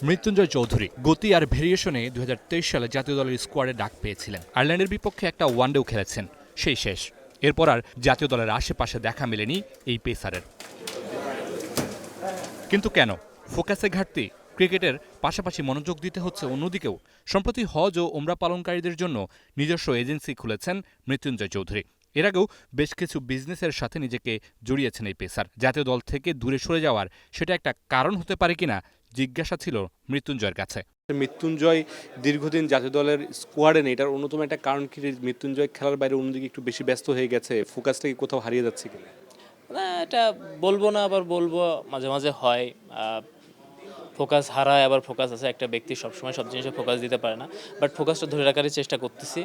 মৃত্যুঞ্জয় চৌধুরী গতি আর ভেরিয়েশনে ২০২৩ সালে জাতীয় দলের স্কোয়াডে ডাক পেয়েছিলেন। আয়ারল্যান্ডের বিপক্ষে একটা ওয়ানডেও খেলেছেন, সেই শেষ। এরপর আর জাতীয় দলের আশেপাশে দেখা মেলেনি এই পেসারের। কিন্তু কেন? ফোকাসে ঘাটতি? ক্রিকেটের পাশাপাশি মনোযোগ দিতে হচ্ছে অন্যদিকেও। সম্প্রতি হজ ও ওমরা পালনকারীদের জন্য নিজস্ব এজেন্সি খুলেছেন মৃত্যুঞ্জয় চৌধুরী। এর আগেও বেশ কিছু বিজনেসের সাথে নিজেকে জড়িয়েছেন এই পেসার। জাতীয় দল থেকে দূরে সরে যাওয়ার সেটা একটা কারণ হতে পারে কিনা জিজ্ঞাসা ছিল মৃত্যুঞ্জয়ের কাছে। মৃত্যুঞ্জয় দীর্ঘদিন জাতীয় দলের স্কোয়াডে নেই, এটার অন্যতম একটা কারণ কি মৃত্যুঞ্জয় খেলার বাইরে অন্যদিকে একটু বেশি ব্যস্ত হয়ে গেছে, ফোকাসটা কি কোথাও হারিয়ে যাচ্ছে কিনা? না, এটা বলবো না, আবার বলবো। মাঝে মাঝে হয় ফোকাস হারায়, আবার ফোকাস আছে। একটা ব্যক্তি সবসময় সব জিনিসে ফোকাস দিতে পারে না, বাট ফোকাসটা ধরে রাখারই চেষ্টা করতেছি।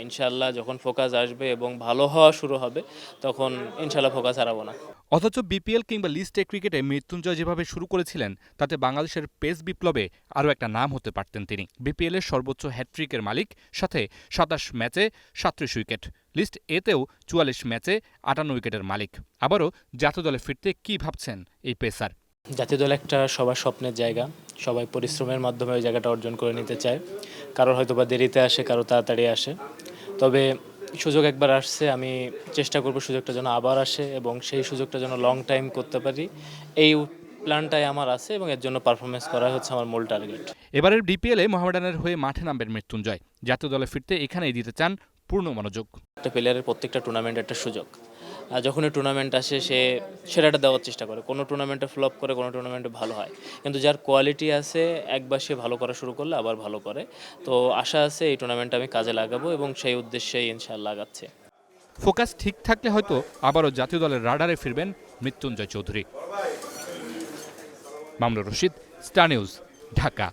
ইনশাল্লাহ যখন ফোকাস আসবে এবং ভালো হওয়া শুরু হবে তখন ইনশাল্লাহ ফোকাস হারাবো না। অথচ বিপিএল কিংবা লিস্ট এ ক্রিকেটে মৃত্যুঞ্জয় যেভাবে শুরু করেছিলেন তাতে বাংলাদেশের পেস বিপ্লবে আরও একটা নাম হতে পারতেন তিনি। বিপিএলের সর্বোচ্চ হ্যাটট্রিকের মালিক, সাথে ২৭ ম্যাচে ৩৭ উইকেট। লিস্ট এতেও ৪৪ ম্যাচে ৫৮ উইকেটের মালিক। আবারও জাতীয় দলে ফিরতে কি ভাবছেন এই পেসার? জাতীয় দল একটা সবার স্বপ্নের জায়গা, সবাই পরিশ্রমের মাধ্যমে ওই জায়গাটা অর্জন করে নিতে চায়। কারোর হয়তো বা দেরিতে আসে, কারো তাড়াতাড়ি আসে। তবে সুযোগ একবার আসছে, আমি চেষ্টা করব সুযোগটা যেন আবার আসে এবং সেই সুযোগটা যেন লং টাইম করতে পারি, এই প্ল্যানটাই আমার আছে এবং এর জন্য পারফরমেন্স করা হচ্ছে আমার মূল টার্গেট। এবারের বিপিএলে মোহামেডানের হয়ে মাঠে নামবেন মৃত্যুঞ্জয়। জাতীয় দলে ফিরতে এখানেই দিতে চান পূর্ণ মনোযোগ। একটা প্লেয়ারের প্রত্যেকটা টুর্নামেন্ট একটা সুযোগ, আর যখনই টুর্নামেন্ট আসে সে সেরাটা দেওয়ার চেষ্টা করে। কোনো টুর্নামেন্টে ফ্লপ করে, কোনো টুর্নামেন্টে ভালো হয়, কিন্তু যার কোয়ালিটি আছে একবার সে ভালো করা শুরু করলে আবার ভালো করে। তো আশা আছে এই টুর্নামেন্টে আমি কাজে লাগাবো এবং সেই উদ্দেশ্যেই ইনশাআল্লাহ লাগাচ্ছে। ফোকাস ঠিক থাকলে হয়তো আবারও জাতীয় দলের রাডারে ফিরবেন মৃত্যুঞ্জয় চৌধুরী। Mamunur Rashid, star news, Dhaka.